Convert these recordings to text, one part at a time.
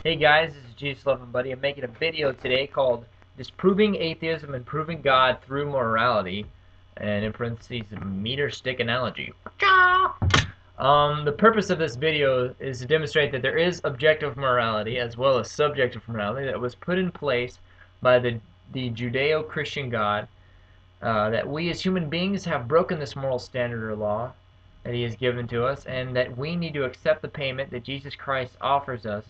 Hey guys, this is Jesus Lovin Buddy. I'm making a video today called Disproving Atheism and Proving God Through Morality, and in parentheses, meter stick analogy. The purpose of this video is to demonstrate that there is objective morality as well as subjective morality that was put in place by the Judeo-Christian God, that we as human beings have broken this moral standard or law that he has given to us, and that we need to accept the payment that Jesus Christ offers us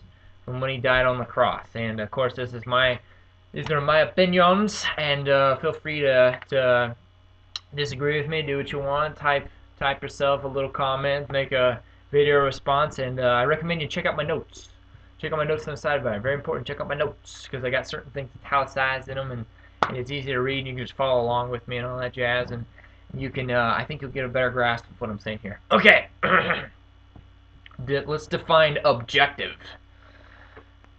from when he died on the cross. And of course, these are my opinions, and feel free to disagree with me, do what you want, type yourself a little comment, make a video response, and I recommend you check out my notes. Check out my notes on the sidebar. Very important. Check out my notes because I got certain things italicized in them, and it's easy to read. And you can just follow along with me and all that jazz, and you can. I think you'll get a better grasp of what I'm saying here. Okay, let's define objective.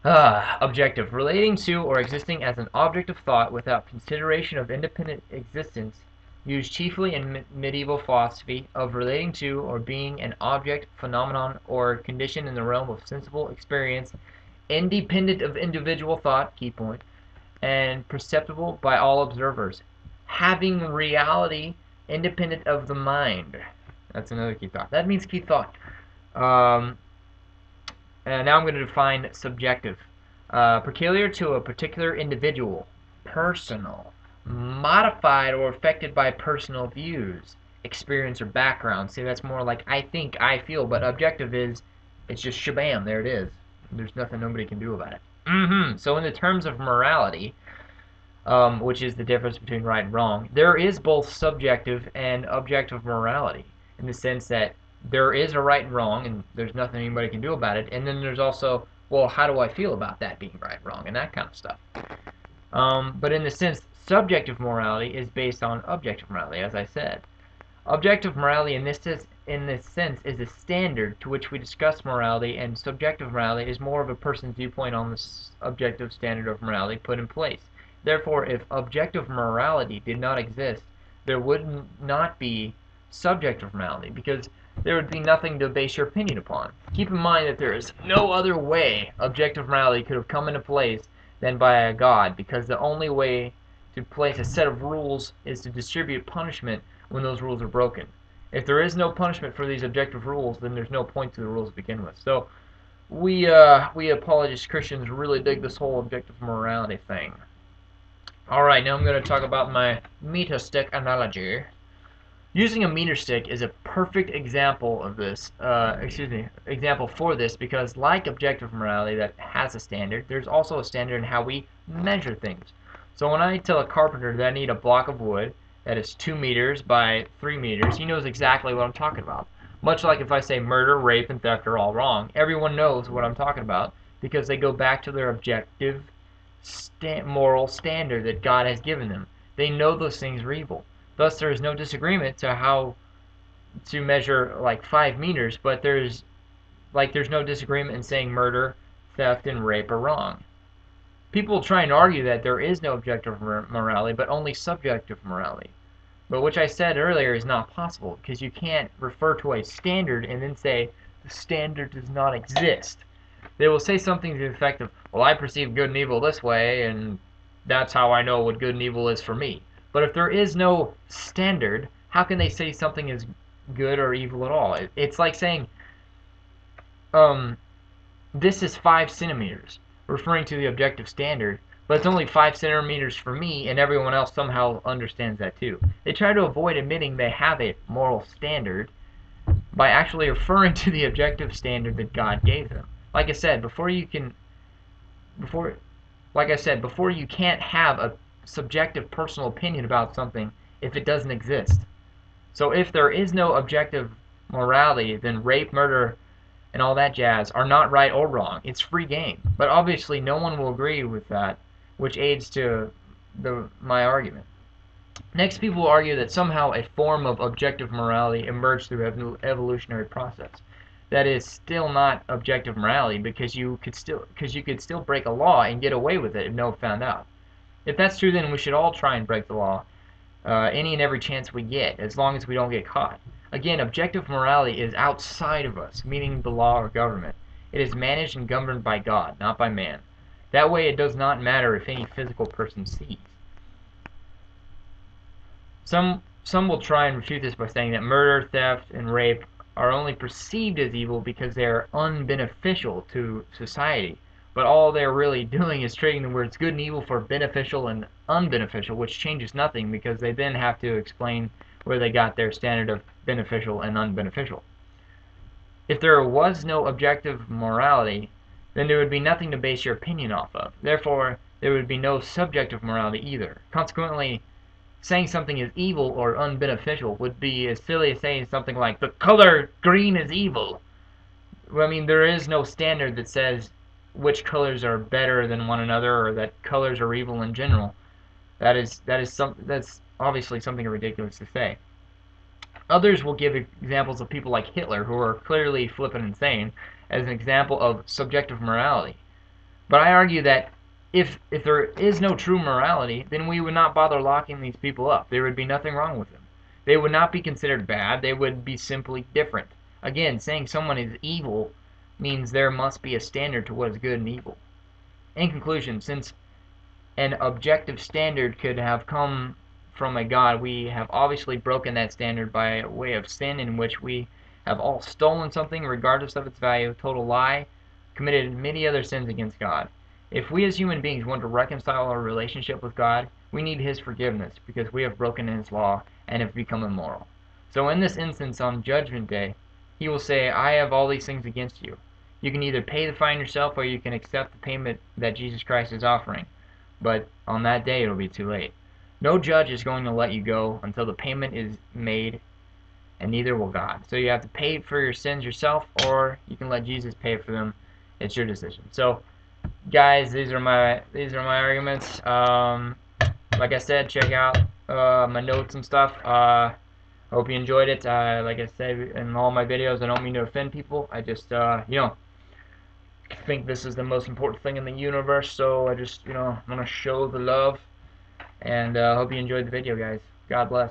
Objective, relating to or existing as an object of thought without consideration of independent existence, used chiefly in medieval philosophy, of relating to or being an object, phenomenon, or condition in the realm of sensible experience, independent of individual thought, key point, and perceptible by all observers, having reality independent of the mind. That's another key thought. That means key thought. And now I'm going to define subjective. Peculiar to a particular individual, personal, modified or affected by personal views, experience, or background. See, that's more like I think, I feel, but objective is, it's just shabam, there it is. There's nothing nobody can do about it. So in the terms of morality, which is the difference between right and wrong, there is both subjective and objective morality, in the sense that there is a right and wrong, and there's nothing anybody can do about it. And then there's also, well, how do I feel about that being right and wrong, and that kind of stuff. But in the sense, subjective morality is based on objective morality, as I said. Objective morality in this sense is a standard to which we discuss morality, and subjective morality is more of a person's viewpoint on the objective standard of morality put in place. Therefore, if objective morality did not exist, there would not be subjective morality, because there would be nothing to base your opinion upon. Keep in mind that there is no other way objective morality could have come into place than by a God, because the only way to place a set of rules is to distribute punishment when those rules are broken. If there is no punishment for these objective rules, then there's no point to the rules to begin with. So we apologist Christians really dig this whole objective morality thing. Alright, now I'm going to talk about my meter stick analogy. Using a meter stick is a perfect example of this, example for this, because like objective morality that has a standard, there's also a standard in how we measure things. So when I tell a carpenter that I need a block of wood that is 2 meters by 3 meters, he knows exactly what I'm talking about. Much like if I say murder, rape, and theft are all wrong, everyone knows what I'm talking about because they go back to their objective moral standard that God has given them. They know those things are evil. Thus, there is no disagreement to how to measure like 5 meters, but there's no disagreement in saying murder, theft, and rape are wrong. People try and argue that there is no objective morality, but only subjective morality. But which I said earlier is not possible, because you can't refer to a standard and then say the standard does not exist. They will say something to the effect of, well, I perceive good and evil this way, and that's how I know what good and evil is for me. But if there is no standard, how can they say something is good or evil at all? It's like saying, this is 5 centimeters, referring to the objective standard, but it's only 5 centimeters for me, and everyone else somehow understands that too. They try to avoid admitting they have a moral standard by actually referring to the objective standard that God gave them. Like I said, before you can't have a subjective personal opinion about something if it doesn't exist. So if there is no objective morality, then rape, murder, and all that jazz are not right or wrong. It's free game. But obviously no one will agree with that, which aids to my argument. Next, people will argue that somehow a form of objective morality emerged through evolutionary process. That is still not objective morality, because you could still break a law and get away with it if no one found out. If that's true, then we should all try and break the law any and every chance we get, as long as we don't get caught. Again, objective morality is outside of us, meaning the law or government. It is managed and governed by God, not by man. That way it does not matter if any physical person sees. Some will try and refute this by saying that murder, theft, and rape are only perceived as evil because they are unbeneficial to society. But all they're really doing is trading the words good and evil for beneficial and unbeneficial, which changes nothing because they then have to explain where they got their standard of beneficial and unbeneficial. If there was no objective morality, then there would be nothing to base your opinion off of. Therefore, there would be no subjective morality either. Consequently, saying something is evil or unbeneficial would be as silly as saying something like, the color green is evil. I mean, there is no standard that says which colors are better than one another or that colors are evil in general. That's obviously something ridiculous to say. Others will give examples of people like Hitler, who are clearly flippant insane, as an example of subjective morality. But I argue that if there is no true morality, then we would not bother locking these people up. There would be nothing wrong with them. They would not be considered bad. They would be simply different. Again, saying someone is evil means there must be a standard to what is good and evil. In conclusion, since an objective standard could have come from a God, we have obviously broken that standard by way of sin, in which we have all stolen something regardless of its value, told a lie, committed many other sins against God. If we as human beings want to reconcile our relationship with God, we need His forgiveness because we have broken His law and have become immoral. So in this instance, on Judgment Day, He will say, I have all these things against you. You can either pay the fine yourself or you can accept the payment that Jesus Christ is offering. But on that day, it'll be too late. No judge is going to let you go until the payment is made, and neither will God. So you have to pay for your sins yourself, or you can let Jesus pay for them. It's your decision. So, guys, these are my arguments. Like I said, check out my notes and stuff. Hope you enjoyed it. Like I said in all my videos, I don't mean to offend people. I just think this is the most important thing in the universe. So I just want to show the love, and hope you enjoyed the video, guys. God bless.